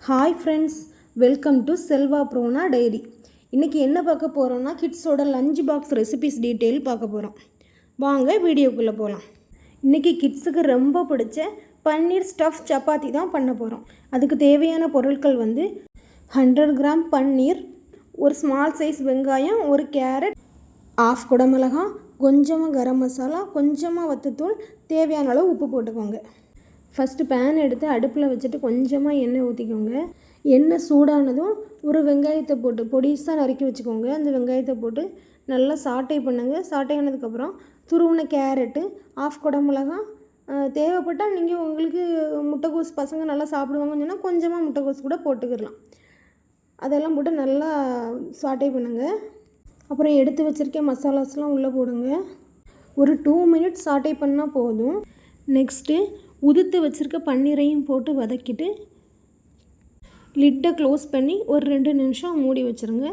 Hi friends, welcome to Selva ப்ரோனா diary. இன்றைக்கி என்ன பார்க்க போகிறோன்னா கிட்ஸோட லஞ்ச் பாக்ஸ் ரெசிபிஸ் டீட்டெயில் பார்க்க போகிறோம். வாங்க வீடியோக்குள்ளே போகலாம். இன்றைக்கி கிட்ஸுக்கு ரொம்ப பிடிச்ச பன்னீர் ஸ்டஃப் சப்பாத்தி தான் பண்ண போகிறோம். அதுக்கு தேவையான பொருட்கள் 100 கிராம் பன்னீர், ஒரு ஸ்மால் சைஸ் வெங்காயம், ஒரு கேரட், ஆஃப் குடமிளகா, கொஞ்சமாக கரம் மசாலா, கொஞ்சமாக வத்தத்தூள், தேவையான அளவு உப்பு போட்டுக்கோங்க. ஃபஸ்ட்டு பேன் எடுத்து அடுப்பில் வச்சுட்டு கொஞ்சமாக எண்ணெய் ஊற்றிக்கோங்க. எண்ணெய் சூடானதும் ஒரு வெங்காயத்தை போட்டு பொடிசாக நறுக்கி வச்சுக்கோங்க. அந்த வெங்காயத்தை போட்டு நல்லா சாட்டை பண்ணுங்கள். சாட்டை ஆனதுக்கப்புறம் துருவின கேரட்டு, ஆஃப் குடமிளகா, தேவைப்பட்டால் நீங்கள் உங்களுக்கு முட்டைக்கோஸ் பசங்க நல்லா சாப்பிடுவாங்கன்னு சொன்னால் கொஞ்சமாக முட்டைக்கோஸ் கூட போட்டுக்கிடலாம். அதெல்லாம் போட்டு நல்லா சாட்டை பண்ணுங்கள். அப்புறம் எடுத்து வச்சுருக்க மசாலாஸ்லாம் உள்ளே போடுங்க. ஒரு 2 மினிட்ஸ் சாட்டை பண்ணால் போதும். நெக்ஸ்ட்டு உதுத்து வச்சுருக்க பன்னீரையும் போட்டு வதக்கிட்டு லிட்டை க்ளோஸ் பண்ணி ஒரு 2 நிமிஷம் மூடி வச்சுருங்க.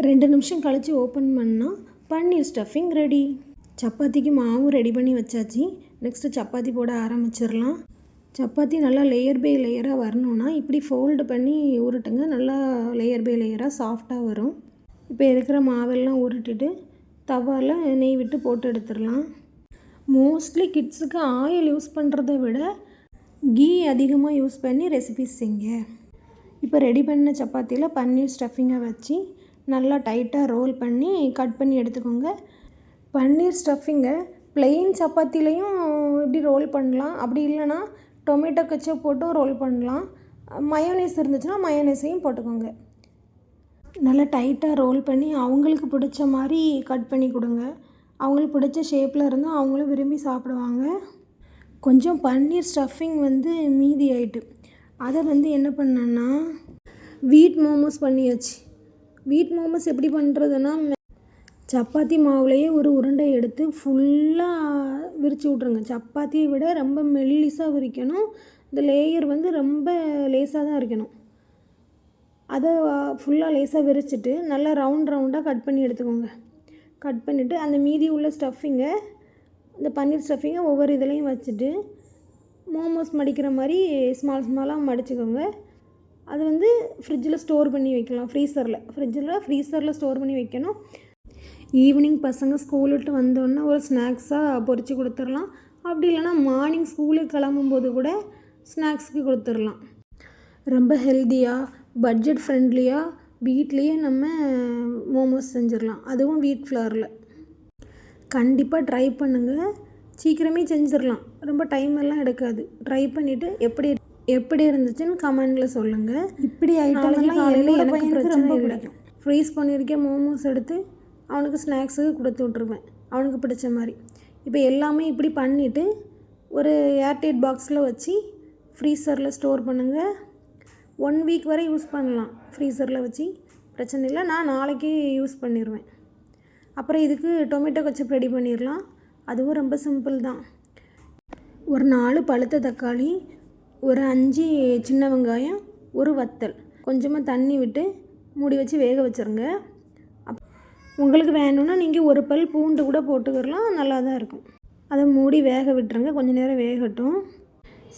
2 நிமிஷம் கழித்து ஓப்பன் பண்ணால் பன்னீர் ஸ்டஃபிங் ரெடி. சப்பாத்திக்கு மாவு ரெடி பண்ணி வச்சாச்சு. நெக்ஸ்ட்டு சப்பாத்தி போட ஆரம்பிச்சிடலாம். சப்பாத்தி நல்லா லேயர் பை லேயராக வரணுன்னா இப்படி ஃபோல்டு பண்ணி உருட்டுங்க. நல்லா லேயர் பை லேயராக சாஃப்டாக வரும். இப்போ இருக்கிற மாவெல்லாம் உருட்டிட்டு தவாவில் நெய் விட்டு போட்டு எடுத்துடலாம். மோஸ்ட்லி கிட்ஸுக்கு ஆயில் யூஸ் பண்ணுறத விட கீ அதிகமாக யூஸ் பண்ணி ரெசிபிஸ் செய்ங்க. இப்போ ரெடி பண்ண சப்பாத்தியில் பன்னீர் ஸ்டஃபிங்கை வச்சு நல்லா டைட்டாக ரோல் பண்ணி கட் பண்ணி எடுத்துக்கோங்க. பன்னீர் ஸ்டஃபிங்கை ப்ளெயின் சப்பாத்திலையும் இப்படி ரோல் பண்ணலாம். அப்படி இல்லைனா டொமேட்டோ கெச்சப் போட்டும் ரோல் பண்ணலாம். மயோனீஸ் இருந்துச்சுன்னா மயோனீஸையும் போட்டுக்கோங்க. நல்லா டைட்டாக ரோல் பண்ணி அவங்களுக்கு பிடிச்ச மாதிரி கட் பண்ணி கொடுங்க. அவங்களுக்கு பிடிச்ச ஷேப்பில் இருந்தால் அவங்களும் விரும்பி சாப்பிடுவாங்க. கொஞ்சம் பன்னீர் ஸ்டஃபிங் மீதி ஆகிட்டு அதை என்ன பண்ணேன்னா வீட் மோமோஸ் பண்ணியாச்சு. வீட் மோமோஸ் எப்படி பண்ணுறதுன்னா, சப்பாத்தி மாவுலேயே ஒரு உருண்டை எடுத்து ஃபுல்லாக விரித்து விட்ருங்க. சப்பாத்தியை விட ரொம்ப மெல்லிஸாக விரிக்கணும். இந்த லேயர் ரொம்ப லேஸாக தான் இருக்கணும். அதை ஃபுல்லாக லேஸாக விரிச்சிட்டு நல்லா ரவுண்டாக கட் பண்ணி எடுத்துக்கோங்க. கட் பண்ணிவிட்டு அந்த மீதி உள்ள ஸ்டஃபிங்கை, இந்த பன்னீர் ஸ்டஃபிங்கை ஒவ்வொரு இதுலேயும் வச்சுட்டு மோமோஸ் மடிக்கிற மாதிரி ஸ்மாலாக மடிச்சுக்கோங்க. அது ஃப்ரிட்ஜில் ஸ்டோர் பண்ணி வைக்கலாம். ஃப்ரீசரில் ஸ்டோர் பண்ணி வைக்கணும். ஈவினிங் பசங்க ஸ்கூல் விட்டு வந்தோடனே ஒரு ஸ்நாக்ஸாக பொரித்து கொடுத்துடலாம். அப்படி இல்லைனா மார்னிங் ஸ்கூலுக்கு கிளம்பும்போது கூட ஸ்நாக்ஸுக்கு கொடுத்துடலாம். ரொம்ப ஹெல்த்தியாக பட்ஜெட் ஃப்ரெண்ட்லியாக வீட்லேயே நம்ம மோமோஸ் செஞ்சிடலாம். அதுவும் வீட் ஃப்ளவரில். கண்டிப்பாக ட்ரை பண்ணுங்கள். சீக்கிரமே செஞ்சிடலாம். ரொம்ப டைம் எல்லாம் எடுக்காது. ட்ரை பண்ணிவிட்டு எப்படி இருந்துச்சுன்னு கமெண்டில் சொல்லுங்கள். இப்படி ஐட்டம்லாம் காலையில் எனக்கு பிரச்சனை இல்லை. ஃப்ரீஸ் பண்ணியிருக்கேன் மோமோஸ் எடுத்து அவனுக்கு ஸ்நாக்ஸுக்கு கொடுத்து விட்ருவேன், அவனுக்கு பிடிச்ச மாதிரி. இப்போ எல்லாமே இப்படி பண்ணிவிட்டு ஒரு ஏர்டைட் பாக்ஸில் வச்சு ஃப்ரீசரில் ஸ்டோர் பண்ணுங்கள். 1 வீக் வரை யூஸ் பண்ணலாம். ஃப்ரீசரில் வச்சு பிரச்சனை இல்லை. நான் நாளைக்கு யூஸ் பண்ணிடுவேன். அப்புறம் இதுக்கு டொமேட்டோ கெச்சப் ரெடி பண்ணிடலாம். அதுவும் ரொம்ப சிம்பிள் தான். ஒரு 4 பழுத்த தக்காளி, ஒரு 5 சின்ன வெங்காயம், ஒரு வத்தல், கொஞ்சமாக தண்ணி விட்டு மூடி வச்சு வேக வச்சுருங்க. உங்களுக்கு வேணும்னா நீங்கள் ஒரு பல் பூண்டு கூட போட்டுக்கிடலாம், நல்லா தான் இருக்கும். அதை மூடி வேக விட்டுருங்க. கொஞ்சம் நேரம் வேகட்டும்.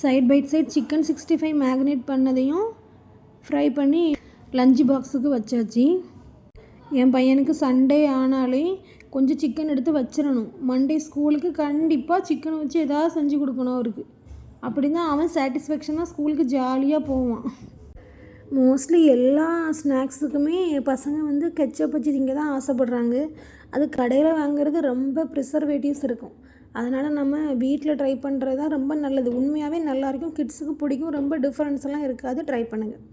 Side by side chicken 65 marinate பண்ணதையும் ஃப்ரை பண்ணி லஞ்ச் பாக்ஸுக்கு வச்சாச்சு. என் பையனுக்கு சண்டே ஆனாலே கொஞ்சம் சிக்கன் எடுத்து வச்சிடணும். மண்டே ஸ்கூலுக்கு கண்டிப்பாக சிக்கன் வச்சு எதாவது செஞ்சு கொடுக்கணும் அவருக்கு. அப்படி தான் அவன் சாட்டிஸ்ஃபேக்ஷனாக ஸ்கூலுக்கு ஜாலியாக போவான். மோஸ்ட்லி எல்லா ஸ்நாக்ஸுக்குமே பசங்க கெச்சப் வச்சு திங்க தான் ஆசைப்படுறாங்க. அது கடையில் வாங்குறது ரொம்ப ப்ரிசர்வேட்டிவ்ஸ் இருக்கும். அதனால் நம்ம வீட்டில் ட்ரை பண்ணுறது தான் ரொம்ப நல்லது. உண்மையாகவே நல்லாயிருக்கும். கிட்ஸுக்கு பிடிக்கும். ரொம்ப டிஃப்ரென்ஸ் எல்லாம் இருக்காது. ட்ரை பண்ணுங்கள்.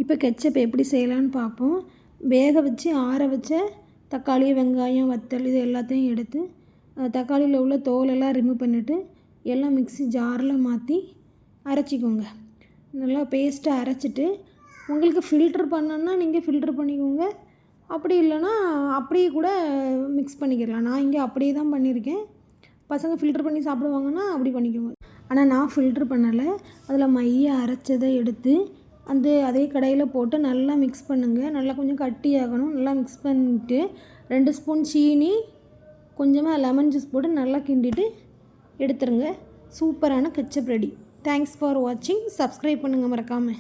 இப்போ கெச்சப் எப்படி செய்யலான்னு பார்ப்போம். வேக வச்சு ஆற வச்ச தக்காளி, வெங்காயம், வத்தல் இது எல்லாத்தையும் எடுத்து தக்காளியில் உள்ள தோலெல்லாம் ரிமூவ் பண்ணிவிட்டு எல்லாம் மிக்ஸி ஜாரில் மாற்றி அரைச்சிக்கோங்க. நல்லா பேஸ்ட்டாக அரைச்சிட்டு உங்களுக்கு ஃபில்ட்ரு பண்ணணுன்னா நீங்கள் ஃபில்ட்ரு பண்ணிக்கோங்க. அப்படி இல்லைன்னா அப்படியே கூட மிக்ஸ் பண்ணிக்கிடலாம். நான் இங்கே அப்படியே தான் பண்ணியிருக்கேன். பசங்க ஃபில்ட்ரு பண்ணி சாப்பிடுவாங்கன்னா அப்படி பண்ணிக்கோங்க. ஆனால் நான் ஃபில்ட்ரு பண்ணலை. அதில் மையை அரைச்சதை எடுத்து அதே கடாயில் போட்டு நல்லா மிக்ஸ் பண்ணுங்கள். நல்லா கொஞ்சம் கட்டியாகணும். நல்லா மிக்ஸ் பண்ணிவிட்டு 2 ஸ்பூன் சீனி, கொஞ்சமாக லெமன் ஜூஸ் போட்டு நல்லா கிண்டிட்டு எடுத்துருங்க. சூப்பரான கெச்சப் ரெடி. தேங்க்ஸ் ஃபார் வாட்சிங். சப்ஸ்கிரைப் பண்ணுங்கள் மறக்காமல்.